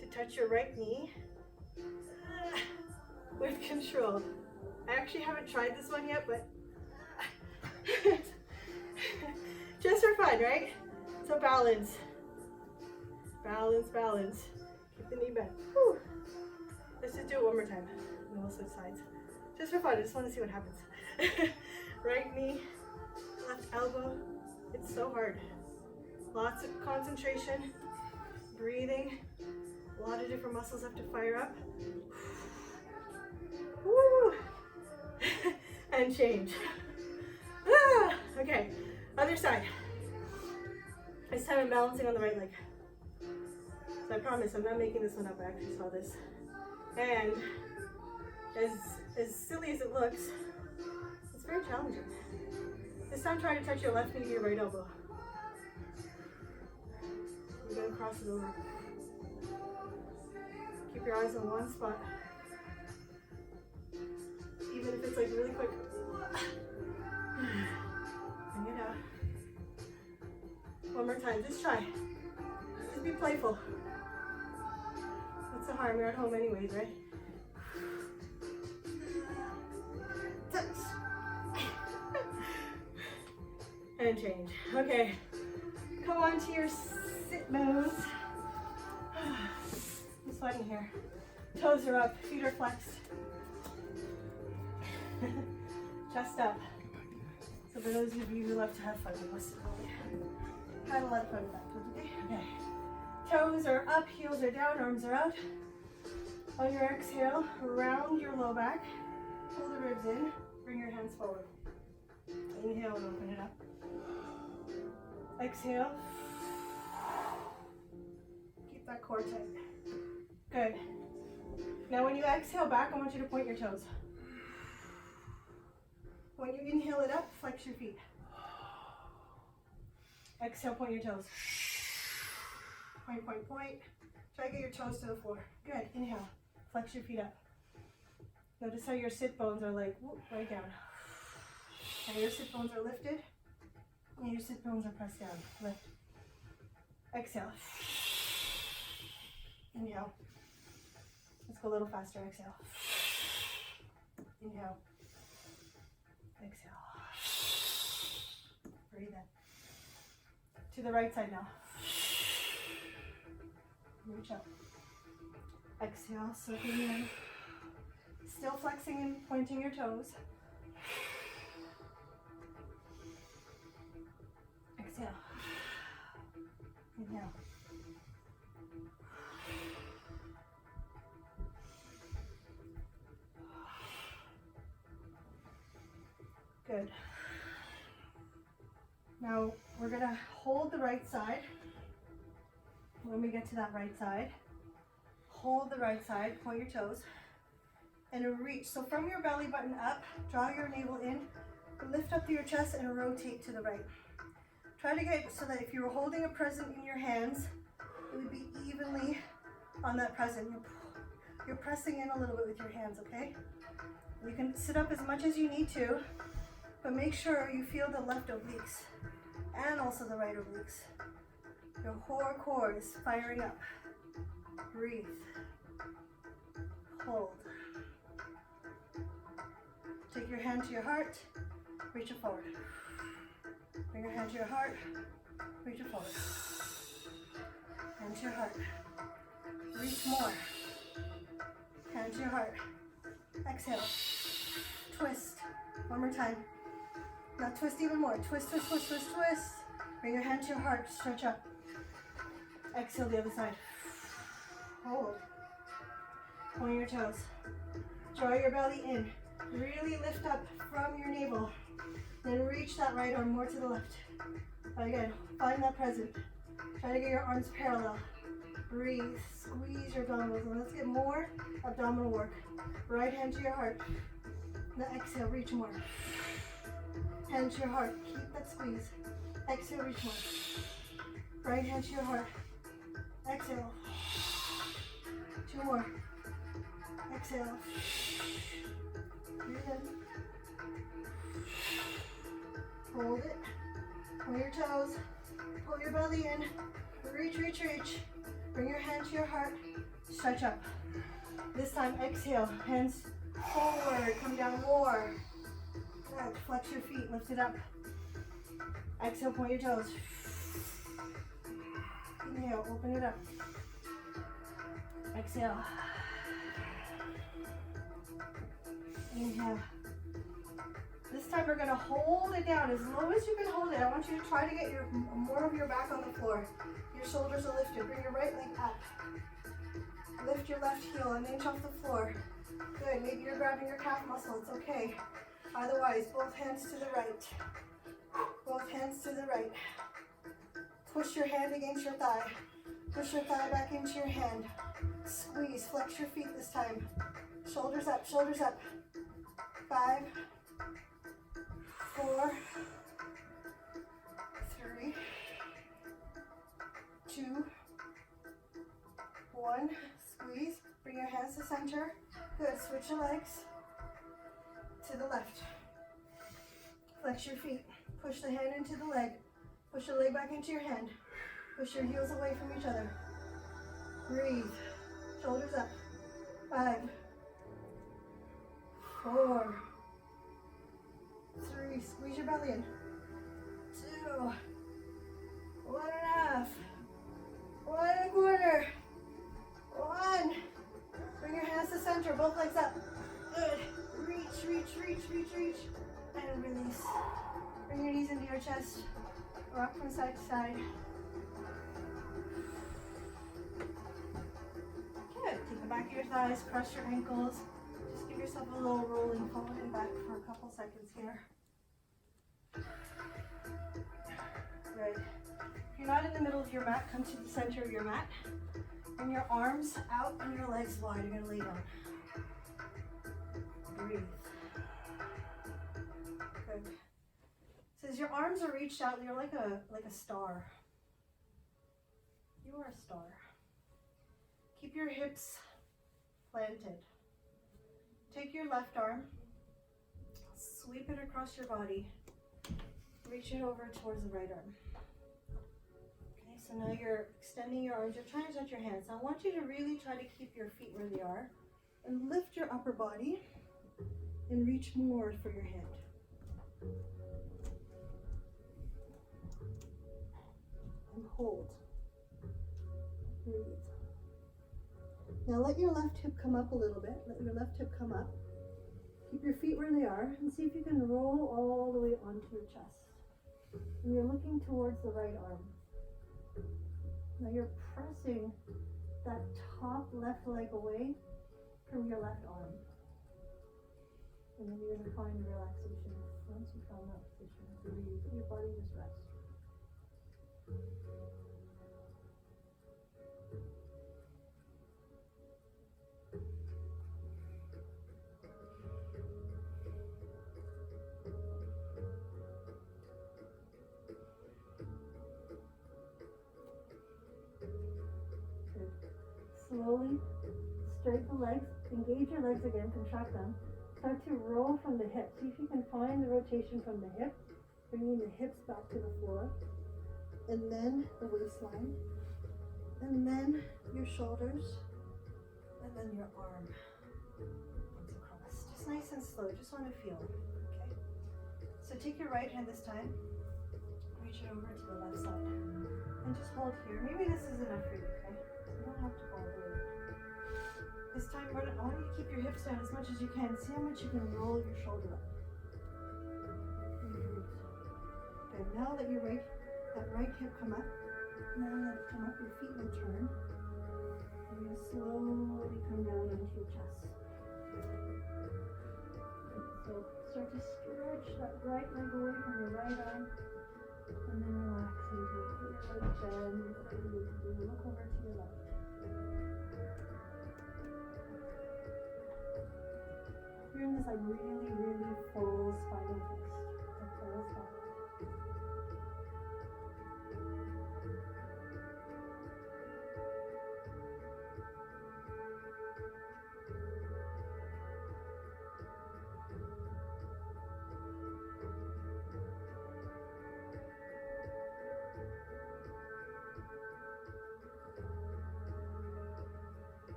to touch your right knee with control. I actually haven't tried this one yet, but just for fun, right? So balance, balance, balance. Keep the knee bent. Whew. Let's just do it one more time, and then we'll switch sides. Just for fun, I just want to see what happens. Right knee, left elbow. It's so hard. Lots of concentration, breathing. A lot of different muscles have to fire up. Woo! And change. Okay, Other side. This time I'm balancing on the right leg. So I promise I'm not making this one up. I actually saw this. And as silly as it looks, it's very challenging. This time try to touch your left knee to your right elbow. You're gonna cross it over. Keep your eyes on one spot. Even if it's like really quick. Bring it out. One more time, just try. Just be playful. What's the harm? You're at home anyways, right? Touch. And change. Okay. Come on to your sit bones. I'm sweating here. Toes are up, feet are flexed. Chest up. So for those of you who love to have fun, you must have had a lot of fun with that today. Okay. Toes are up, heels are down, arms are out. On your exhale, round your low back. Pull the ribs in. Bring your hands forward. Inhale and open it up. Exhale. Keep that core tight. Good. Now when you exhale back, I want you to point your toes. When you inhale it up, flex your feet. Exhale, point your toes. Point, point, point. Try to get your toes to the floor. Good. Inhale. Flex your feet up. Notice how your sit bones are like whoop, right down. And your sit bones are lifted. And your sit bones are pressed down. Lift. Exhale. Inhale. Let's go a little faster. Exhale. Inhale. Exhale. Breathe in. To the right side now. Reach up. Exhale, soaking in. Still flexing and pointing your toes. Exhale. Inhale. Good. Now we're going to hold the right side. When we get to that right side, hold the right side, point your toes, and reach. So from your belly button up, draw your navel in, lift up through your chest and rotate to the right. Try to get so that if you were holding a present in your hands, it would be evenly on that present. You're pressing in a little bit with your hands, okay? You can sit up as much as you need to, but make sure you feel the left obliques and also the right obliques. Your whole core is firing up. Breathe. Hold. Take your hand to your heart. Reach it forward. Bring your hand to your heart. Reach it forward. Hand to your heart. Reach more. Hand to your heart. Exhale. Twist. One more time. Now twist even more. Twist, twist, twist, twist, twist. Bring your hand to your heart. Stretch up. Exhale the other side. Hold. Point your toes. Draw your belly in. Really lift up from your navel. Then reach that right arm more to the left. Again, find that present. Try to get your arms parallel. Breathe. Squeeze your abdominals. And let's get more abdominal work. Right hand to your heart. Now exhale, reach more. Hand to your heart. Keep that squeeze. Exhale, reach more. Right hand to your heart. Exhale. Two more. Exhale. Breathe in. Hold it. Pull your toes. Pull your belly in. Reach, reach, reach. Bring your hand to your heart. Stretch up. This time, exhale. Hands forward. Come down more. Good. Flex your feet. Lift it up. Exhale. Point your toes. Inhale. Open it up. Exhale. Inhale. This time we're going to hold it down as low as you can hold it. I want you to try to get more of your back on the floor. Your shoulders are lifted. Bring your right leg up. Lift your left heel an inch off the floor. Good. Maybe you're grabbing your calf muscle. It's okay. Otherwise, both hands to the right. Both hands to the right. Push your hand against your thigh. Push your thigh back into your hand. Squeeze, flex your feet this time. Shoulders up, shoulders up. 5, 4, 3, 2, 1. Squeeze. Bring your hands to center. Good. Switch your legs to the left. Flex your feet. Push the hand into the leg. Push your leg back into your hand. Push your heels away from each other. Breathe. Shoulders up. 5, 4, 3. Squeeze your belly in. 2, 1.5. 1.25. 1. Bring your hands to center. Both legs up. Good. Reach, reach, reach, reach, reach. And release. Bring your knees into your chest. Rock from side to side. Good. Take the back of your thighs. Cross your ankles. Just give yourself a little rolling forward and back for a couple seconds here. Good. If you're not in the middle of your mat, come to the center of your mat. Bring your arms out and your legs wide. You're going to lay down. Breathe. Good. So as your arms are reached out, you're like a star. You are a star. Keep your hips planted. Take your left arm, sweep it across your body, reach it over towards the right arm. Okay, so now you're extending your arms, you're trying to touch your hands. Now I want you to really try to keep your feet where they are and lift your upper body and reach more for your head. And hold. Breathe. Now let your left hip come up a little bit. Let your left hip come up. Keep your feet where they are and see if you can roll all the way onto your chest. And you're looking towards the right arm. Now you're pressing that top left leg away from your left arm. And then you're going to find relaxation. Once you found that position, breathe. Let your body just rest. Slowly straighten the legs, engage your legs again, contract them. Start to roll from the hips. See if you can find the rotation from the hip, bringing the hips back to the floor, and then the waistline, and then your shoulders, and then your arm comes across. Just nice and slow, just want to feel, okay? So take your right hand this time, reach it over to the left side, and just hold here. Maybe this is enough for you, okay? You don't have to go all the way. This time, I want you to keep your hips down as much as you can. See how much you can roll your shoulder up. Good. Now let your that right hip come up. Now let it come up. Your feet will turn. And you'll slowly come down onto your chest. So start to stretch that right leg away from your right arm. And then relax into it. Put your leg bend. Whatever you need to do. Look over to your left. You're in this like really, really full spinal twist. A full spine. Good.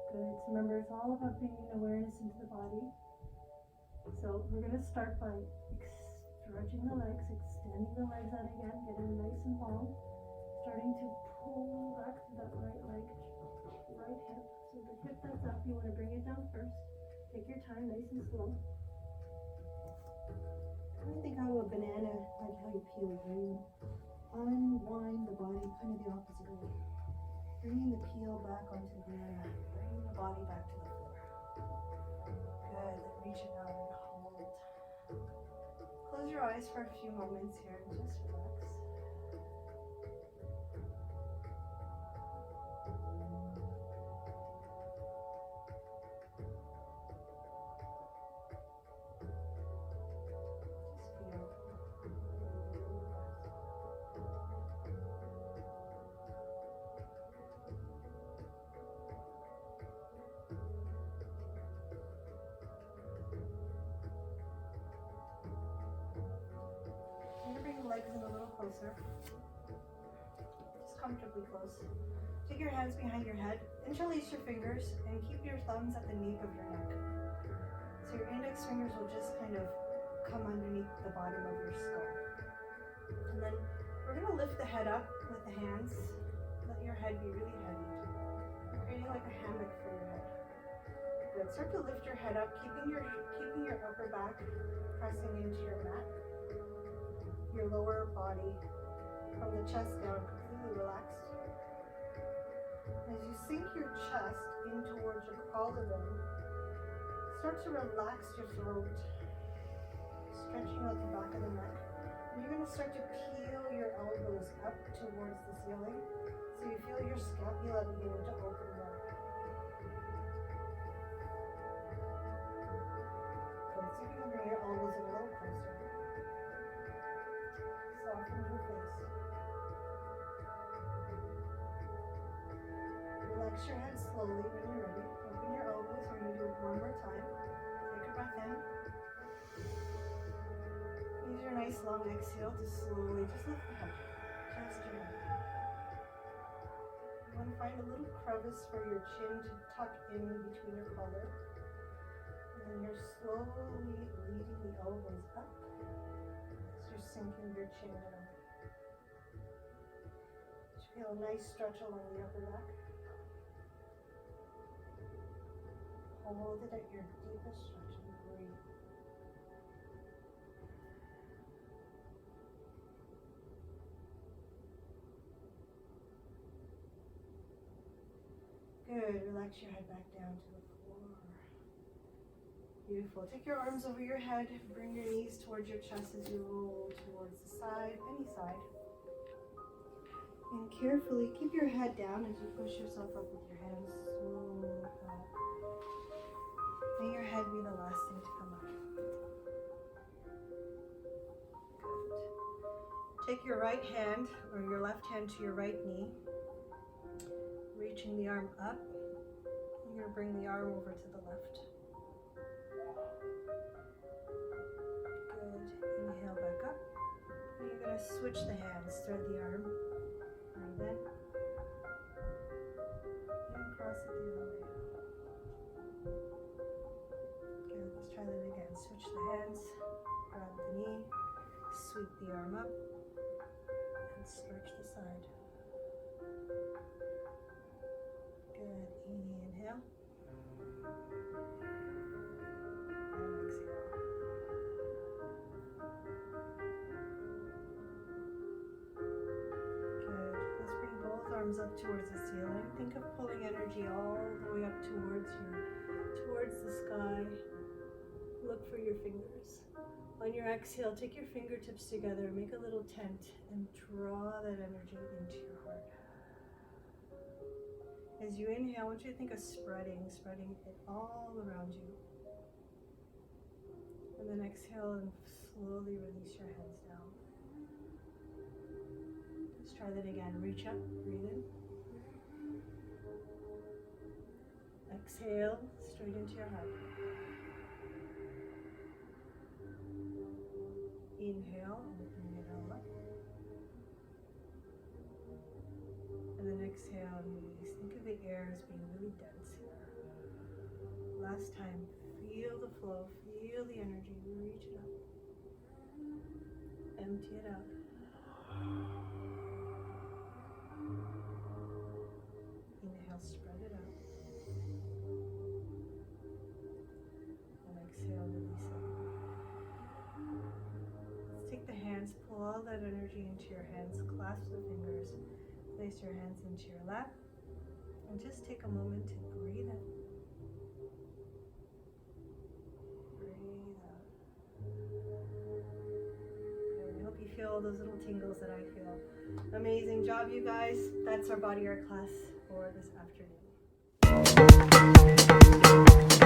So remember, it's all about bringing awareness into the body. So we're going to start by stretching the legs, extending the legs out again, getting nice and long. Starting to pull back to that right leg, right hip. So the hip that's up, you want to bring it down first. Take your time, nice and slow. Kind of think how a banana, like how you peel it, where you unwind the body, kind of the opposite way. Bringing the peel back onto the banana, bringing the body back to the floor. Then reach it out and hold. Close your eyes for a few moments here and just relax. Legs in a little closer, just comfortably close. Take your hands behind your head, interlace your fingers, and keep your thumbs at the nape of your neck. So your index fingers will just kind of come underneath the bottom of your skull. And then we're going to lift the head up with the hands. Let your head be really heavy, creating like a hammock for your head. Good. Start to lift your head up, keeping your upper back pressing into your mat. Your lower body from the chest down completely relaxed. As you sink your chest in towards your collarbone, start to relax your throat, stretching out the back of the neck. And you're going to start to peel your elbows up towards the ceiling so you feel your scapula beginning to open more. Good. See if you can bring your elbows a little closer. Soften your face. Relax your head slowly when you're ready. Open your elbows. We're going to do it one more time. Take a breath in. Use your nice long exhale to slowly just lift the head. Just your head. You want to find a little crevice for your chin to tuck in between your collar. And then you're slowly leading the elbows up. Sinking your chin down. Just feel a nice stretch along the upper back. Hold it at your deepest stretch and breathe. Good. Relax your head back down to the floor. Beautiful. Take your arms over your head. Bring your knees towards your chest as you roll towards the side, any side. And carefully keep your head down as you push yourself up with your hands. Slowly up. May your head be the last thing to come up. Good. Take your right hand or your left hand to your right knee. Reaching the arm up. You're going to bring the arm over to the left. Good. Inhale back up. And you're going to switch the hands, thread the arm. Breathe in. And cross it the other way. Good. Let's try that again. Switch the hands. Grab the knee. Sweep the arm up. And stretch the side. Good. Inhale. And exhale. Good. Let's bring both arms up towards the ceiling. Think of pulling energy all the way up towards the sky. Look for your fingers. On your exhale, take your fingertips together, make a little tent, and draw that energy into your heart. As you inhale, I want you to think of spreading it all around you. And then exhale and slowly release your hands down. Let's try that again. Reach up, breathe in. Exhale, straight into your heart. Inhale, opening it all up. And then exhale and release. Think of the air as being really dense here. Last time, feel the flow, feel the energy, reach it up. Empty it out. Inhale, spread it out. And exhale, release it. Let's take the hands, pull all that energy into your hands, clasp the fingers. Place your hands into your lap and just take a moment to breathe in all those little tingles that I feel. Amazing job, you guys. That's our body art class for this afternoon.